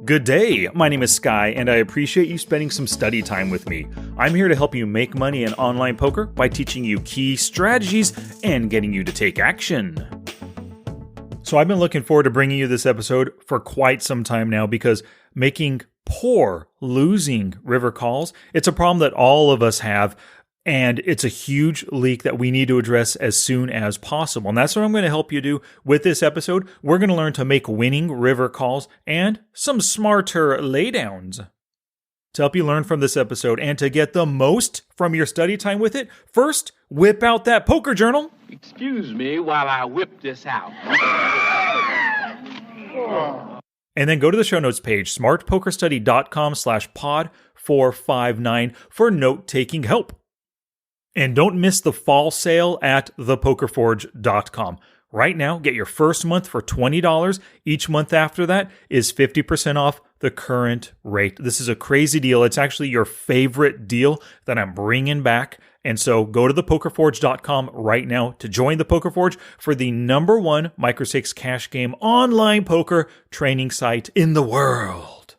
Good day, my name is Sky, and I appreciate you spending some study time with me. I'm here to help you make money in online poker by teaching you key strategies and getting you to take action. So I've been looking forward to bringing you this episode for quite some time now because making poor losing river calls, it's a problem that all of us have, and it's a huge leak that we need to address as soon as possible. And that's what I'm going to help you do with this episode. We're going to learn to make winning river calls and some smarter laydowns. To help you learn from this episode and to get the most from your study time with it, first, whip out that poker journal. Excuse me while I whip this out. And then go to the show notes page, smartpokerstudy.com/pod459 for note-taking help. And don't miss the fall sale at thepokerforge.com. Right now, get your first month for $20. Each month after that is 50% off the current rate. This is a crazy deal. It's actually your favorite deal that I'm bringing back. And so go to thepokerforge.com right now to join the Poker Forge for the #1 micro-stakes cash game online poker training site in the world.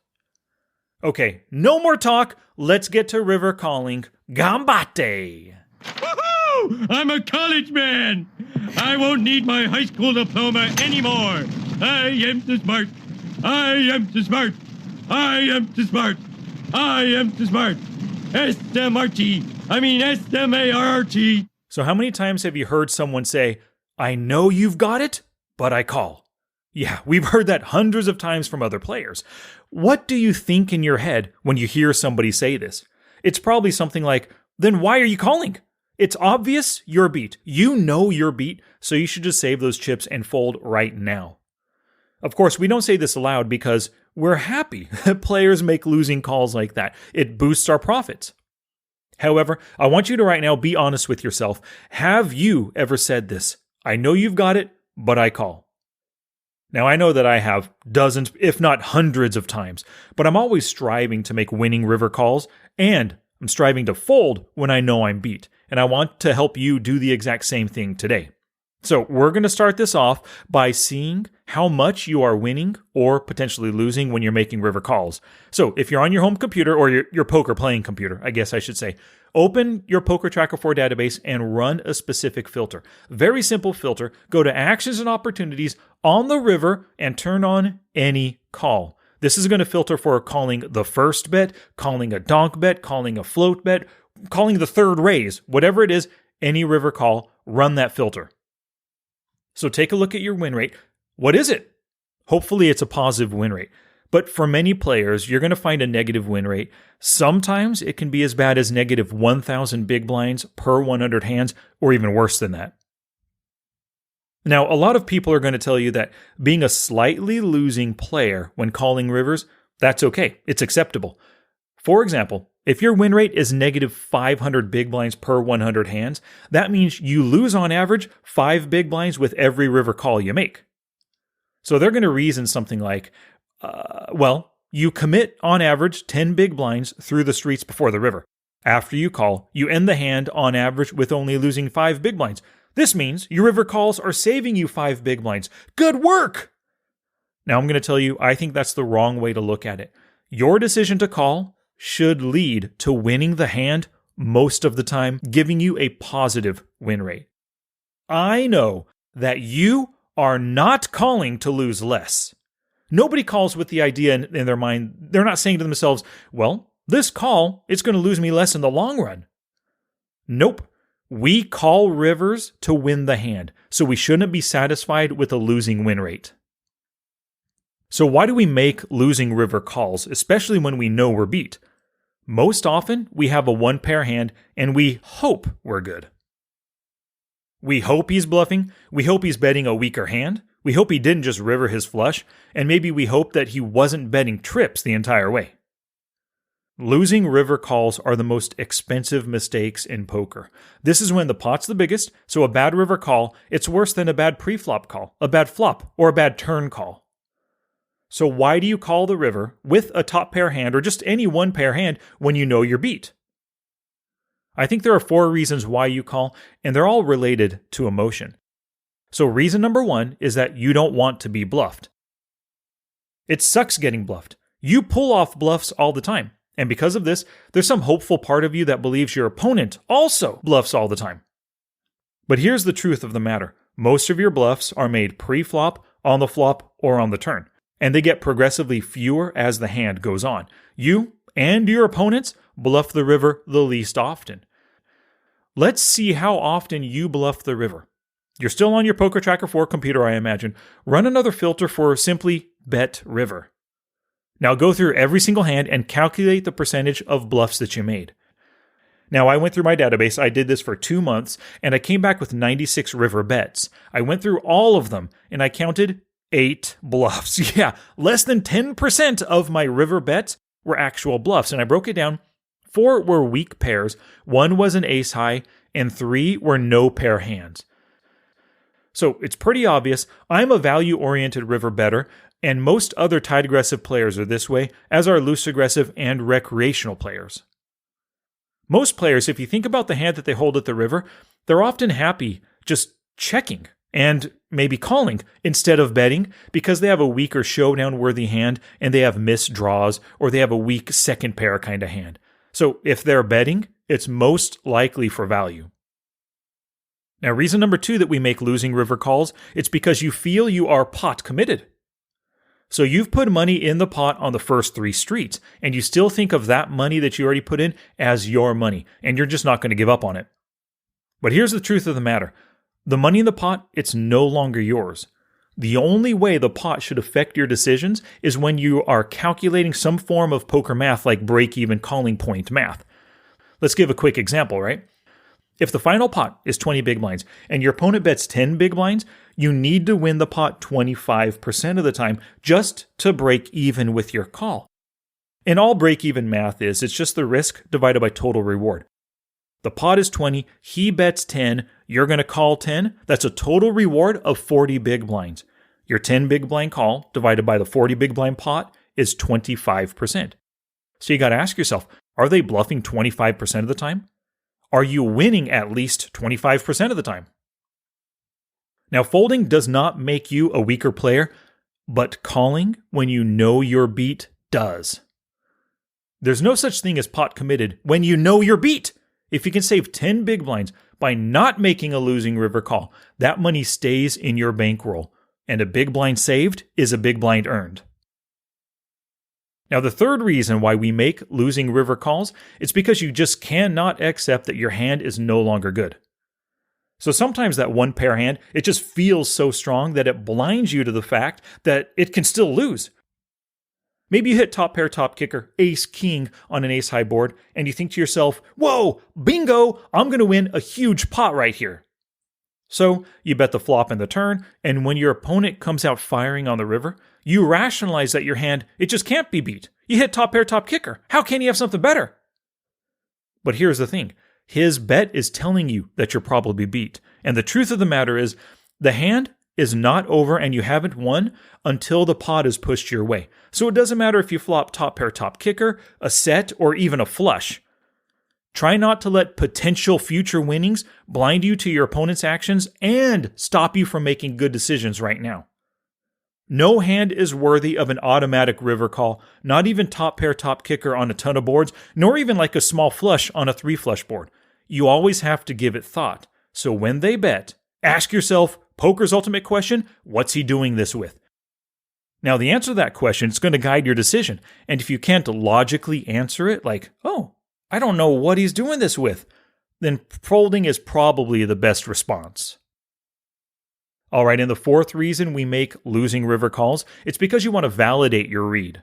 Okay, no more talk. Let's get to river calling. Gambate! Woohoo! I'm a college man! I won't need my high school diploma anymore! I am too smart! I am too smart! I am too smart! I am too smart! S-M-R-T! I mean S-M-A-R-T! So how many times have you heard someone say, I know you've got it, but I call? Yeah, we've heard that hundreds of times from other players. What do you think in your head when you hear somebody say this? It's probably something like, then why are you calling? It's obvious you're beat. You know you're beat, so you should just save those chips and fold right now. Of course, we don't say this aloud because we're happy that players make losing calls like that. It boosts our profits. However, I want you to right now be honest with yourself. Have you ever said this? I know you've got it, but I call. Now, I know that I have dozens, if not hundreds of times, but I'm always striving to make winning river calls, and I'm striving to fold when I know I'm beat. And I want to help you do the exact same thing today. So we're going to start this off by seeing how much you are winning or potentially losing when you're making river calls. So if you're on your home computer or your poker playing computer, I guess I should say, open your Poker Tracker 4 database and run a specific filter. Very simple filter. Go to Actions and Opportunities on the river and turn on any call. This is going to filter for calling the first bet, calling a donk bet, calling a float bet, calling the third raise, whatever it is, any river call, run that filter. So take a look at your win rate. What is it? Hopefully it's a positive win rate. But for many players, you're going to find a negative win rate. Sometimes it can be as bad as negative 1,000 big blinds per 100 hands, or even worse than that. Now, a lot of people are going to tell you that being a slightly losing player when calling rivers, that's okay. It's acceptable. For example, if your win rate is negative 500 big blinds per 100 hands, that means you lose on average 5 big blinds with every river call you make. So they're going to reason something like, you commit on average 10 big blinds through the streets before the river. After you call, you end the hand on average with only losing 5 big blinds. This means your river calls are saving you 5 big blinds. Good work! Now I'm going to tell you, I think that's the wrong way to look at it. Your decision to call should lead to winning the hand most of the time, giving you a positive win rate. I know that you are not calling to lose less. Nobody calls with the idea in their mind. They're not saying to themselves, well, this call, it's going to lose me less in the long run. Nope. We call rivers to win the hand, so we shouldn't be satisfied with a losing win rate. So why do we make losing river calls, especially when we know we're beat? Most often, we have a one-pair hand, and we hope we're good. We hope he's bluffing, we hope he's betting a weaker hand, we hope he didn't just river his flush, and maybe we hope that he wasn't betting trips the entire way. Losing river calls are the most expensive mistakes in poker. This is when the pot's the biggest, so a bad river call, it's worse than a bad pre-flop call, a bad flop, or a bad turn call. So why do you call the river with a top pair hand or just any one pair hand when you know you're beat? I think there are 4 reasons why you call, and they're all related to emotion. So reason number 1 is that you don't want to be bluffed. It sucks getting bluffed. You pull off bluffs all the time. And because of this, there's some hopeful part of you that believes your opponent also bluffs all the time. But here's the truth of the matter. Most of your bluffs are made pre-flop, on the flop, or on the turn. And they get progressively fewer as the hand goes on. You and your opponents bluff the river the least often. Let's see how often you bluff the river. You're still on your Poker Tracker 4 computer, I imagine. Run another filter for simply bet river. Now go through every single hand and calculate the percentage of bluffs that you made. Now I went through my database, I did this for 2 months, and I came back with 96 river bets. I went through all of them, and I counted 8 bluffs. Yeah, less than 10% of my river bets were actual bluffs, and I broke it down. 4 were weak pairs, 1 was an ace high, and 3 were no pair hands. So it's pretty obvious I'm a value-oriented river bettor, and most other tight aggressive players are this way, as are loose aggressive and recreational players. Most players, if you think about the hand that they hold at the river, they're often happy just checking and maybe calling instead of betting because they have a weaker showdown-worthy hand and they have missed draws or they have a weak second pair kind of hand. So if they're betting, it's most likely for value. Now, reason number 2 that we make losing river calls, it's because you feel you are pot committed. So you've put money in the pot on the first 3 streets, and you still think of that money that you already put in as your money, and you're just not going to give up on it. But here's the truth of the matter. The money in the pot, it's no longer yours. The only way the pot should affect your decisions is when you are calculating some form of poker math like break-even calling point math. Let's give a quick example, right? If the final pot is 20 big blinds and your opponent bets 10 big blinds, you need to win the pot 25% of the time just to break even with your call. And all break-even math is, it's just the risk divided by total reward. The pot is 20, he bets 10, you're going to call 10, that's a total reward of 40 big blinds. Your 10 big blind call divided by the 40 big blind pot is 25%. So you got to ask yourself, are they bluffing 25% of the time? Are you winning at least 25% of the time? Now, folding does not make you a weaker player, but calling when you know you're beat does. There's no such thing as pot committed when you know you're beat. If you can save 10 big blinds by not making a losing river call, that money stays in your bankroll, and a big blind saved is a big blind earned. Now, the third reason why we make losing river calls is because you just cannot accept that your hand is no longer good. So sometimes that one pair hand, it just feels so strong that it blinds you to the fact that it can still lose. Maybe you hit top pair, top kicker, ace, king on an ace high board, and you think to yourself, whoa, bingo, I'm going to win a huge pot right here. So you bet the flop and the turn, and when your opponent comes out firing on the river, you rationalize that your hand, it just can't be beat. You hit top pair, top kicker. How can you have something better? But here's the thing. His bet is telling you that you're probably beat. And the truth of the matter is, the hand is not over and you haven't won until the pot is pushed your way. So it doesn't matter if you flop top pair, top kicker, a set, or even a flush. Try not to let potential future winnings blind you to your opponent's actions and stop you from making good decisions right now. No hand is worthy of an automatic river call, not even top pair, top kicker on a ton of boards, nor even like a small flush on a 3 flush board. You always have to give it thought. So when they bet, ask yourself, poker's ultimate question, what's he doing this with? Now the answer to that question is going to guide your decision. And if you can't logically answer it like, oh, I don't know what he's doing this with, then folding is probably the best response. All right, and the fourth reason we make losing river calls, it's because you want to validate your read.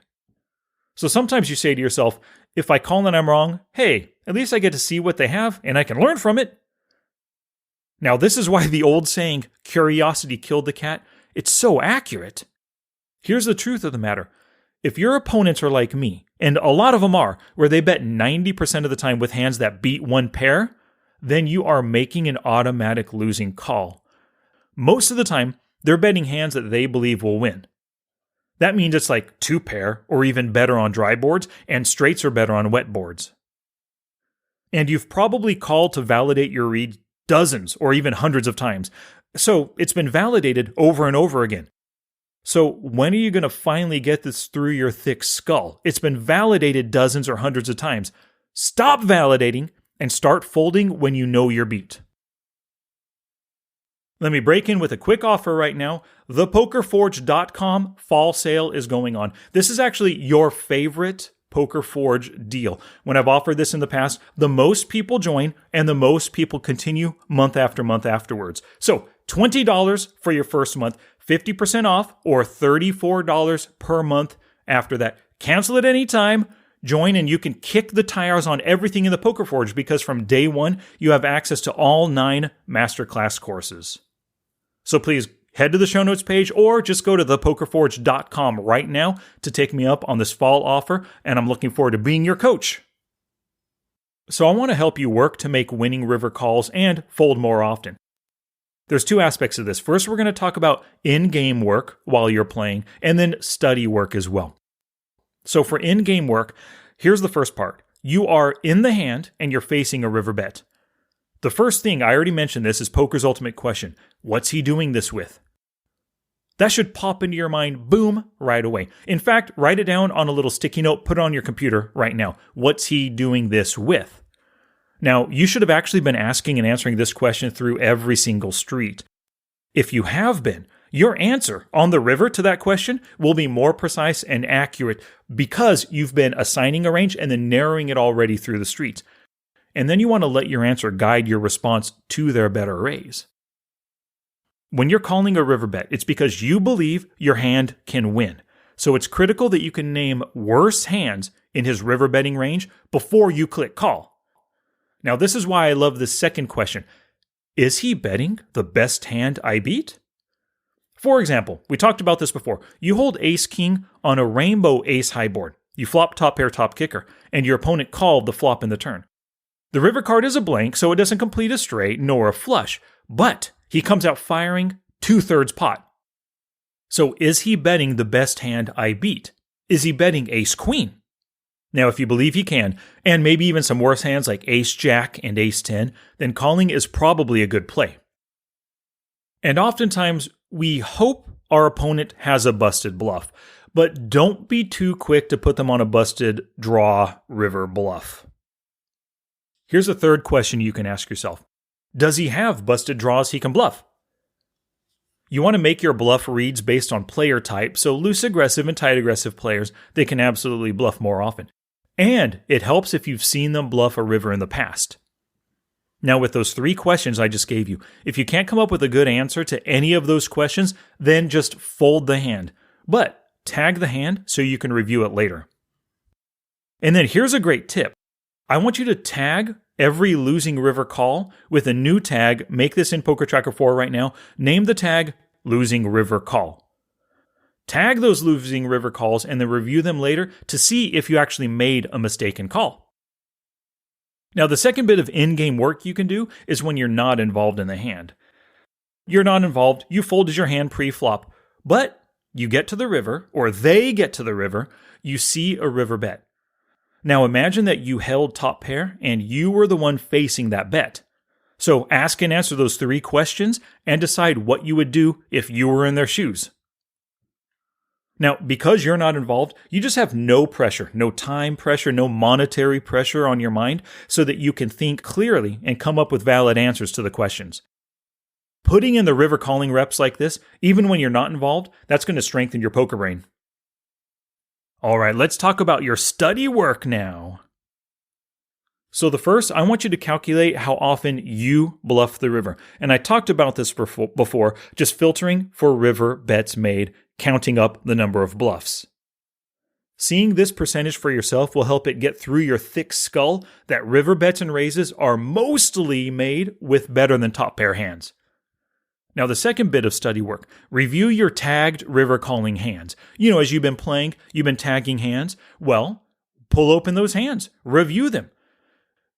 So sometimes you say to yourself, if I call and I'm wrong, hey, at least I get to see what they have and I can learn from it. Now this is why the old saying, curiosity killed the cat, it's so accurate. Here's the truth of the matter. If your opponents are like me, and a lot of them are, where they bet 90% of the time with hands that beat one pair, then you are making an automatic losing call. Most of the time, they're betting hands that they believe will win. That means it's like 2 pair, or even better on dry boards, and straights are better on wet boards. And you've probably called to validate your read dozens or even hundreds of times, so it's been validated over and over again. So when are you going to finally get this through your thick skull? It's been validated dozens or hundreds of times. Stop validating and start folding when you know you're beat. Let me break in with a quick offer right now. ThePokerForge.com fall sale is going on. This is actually your favorite Poker Forge deal. When I've offered this in the past, the most people join and the most people continue month after month afterwards. So $20 for your first month, 50% off, or $34 per month after that. Cancel at any time. Join and you can kick the tires on everything in the Poker Forge because from day one, you have access to all 9 masterclass courses. So please head to the show notes page or just go to thepokerforge.com right now to take me up on this fall offer, and I'm looking forward to being your coach. So I want to help you work to make winning river calls and fold more often. There's 2 aspects of this. First, we're going to talk about in-game work while you're playing, and then study work as well. So for in-game work, here's the first part. You are in the hand and you're facing a river bet. The first thing, I already mentioned this, is poker's ultimate question. What's he doing this with? That should pop into your mind, boom, right away. In fact, write it down on a little sticky note, put it on your computer right now. What's he doing this with? Now, you should have actually been asking and answering this question through every single street. If you have been, your answer on the river to that question will be more precise and accurate because you've been assigning a range and then narrowing it already through the streets. And then you want to let your answer guide your response to their better raise. When you're calling a river bet, it's because you believe your hand can win. So it's critical that you can name worse hands in his river betting range before you click call. Now, this is why I love this second question. Is he betting the best hand I beat? For example, we talked about this before. You hold ace-king on a rainbow ace-high board. You flop top pair top kicker, and your opponent called the flop in the turn. The river card is a blank, so it doesn't complete a straight nor a flush, but he comes out firing 2/3 pot. So is he betting the best hand I beat? Is he betting ace-queen? Now, if you believe he can, and maybe even some worse hands like ace-jack and ace-10, then calling is probably a good play. And oftentimes, we hope our opponent has a busted bluff, but don't be too quick to put them on a busted draw river bluff. Here's a third question you can ask yourself. Does he have busted draws he can bluff? You want to make your bluff reads based on player type, so loose aggressive and tight aggressive players, they can absolutely bluff more often. And it helps if you've seen them bluff a river in the past. Now, with those 3 questions I just gave you, if you can't come up with a good answer to any of those questions, then just fold the hand. But tag the hand so you can review it later. And then here's a great tip. I want you to tag every losing river call with a new tag. Make this in Poker Tracker 4 right now. Name the tag losing river call. Tag those losing river calls and then review them later to see if you actually made a mistaken call. Now, the second bit of in-game work you can do is when you're not involved in the hand. You're not involved, you folded your hand pre-flop, but you get to the river, or they get to the river, you see a river bet. Now imagine that you held top pair and you were the one facing that bet. So ask and answer those 3 questions and decide what you would do if you were in their shoes. Now, because you're not involved, you just have no pressure, no time pressure, no monetary pressure on your mind so that you can think clearly and come up with valid answers to the questions. Putting in the river calling reps like this, even when you're not involved, that's going to strengthen your poker brain. All right, let's talk about your study work now. So the first, I want you to calculate how often you bluff the river. And I talked about this before, just filtering for river bets made, counting up the number of bluffs. Seeing this percentage for yourself will help it get through your thick skull that river bets and raises are mostly made with better than top pair hands. Now, the second bit of study work, review your tagged river calling hands. As you've been playing, you've been tagging hands. Well, pull open those hands, review them.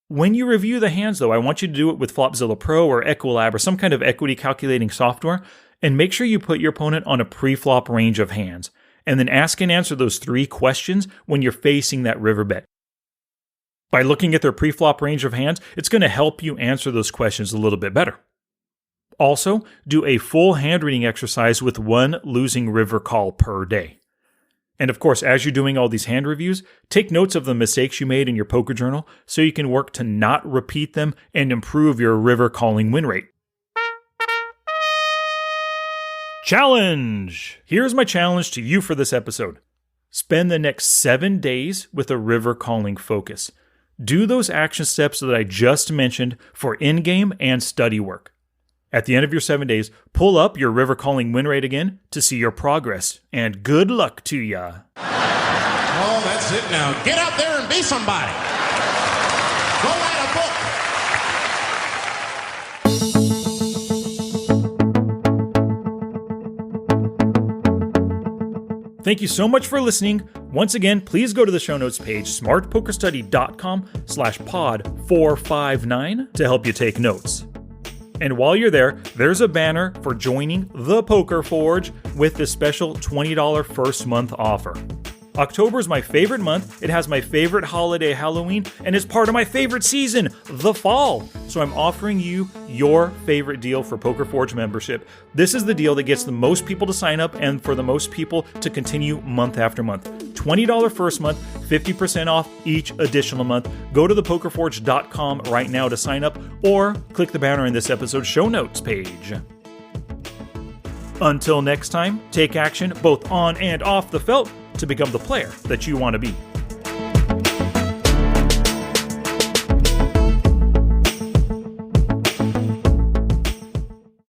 When you review the hands, though, I want you to do it with Flopzilla Pro or Equilab or some kind of equity calculating software, and make sure you put your opponent on a pre-flop range of hands, and then ask and answer those 3 questions when you're facing that river bet. By looking at their pre-flop range of hands, it's going to help you answer those questions a little bit better. Also, do a full hand reading exercise with one losing river call per day. And of course, as you're doing all these hand reviews, take notes of the mistakes you made in your poker journal so you can work to not repeat them and improve your river calling win rate. Challenge! Here's my challenge to you for this episode. Spend the next 7 days with a river calling focus. Do those action steps that I just mentioned for in-game and study work. At the end of your 7 days, pull up your river calling win rate again to see your progress. And good luck to ya. Oh, that's it now. Get out there and be somebody. Go write a book. Thank you so much for listening. Once again, please go to the show notes page, smartpokerstudy.com/pod459 to help you take notes. And while you're there, there's a banner for joining the Poker Forge with this special $20 first month offer. October is my favorite month, it has my favorite holiday Halloween, and is part of my favorite season, the fall. So I'm offering you your favorite deal for Poker Forge membership. This is the deal that gets the most people to sign up and for the most people to continue month after month. $20 first month, 50% off each additional month. Go to thepokerforge.com right now to sign up or click the banner in this episode's show notes page. Until next time, take action both on and off the felt to become the player that you want to be.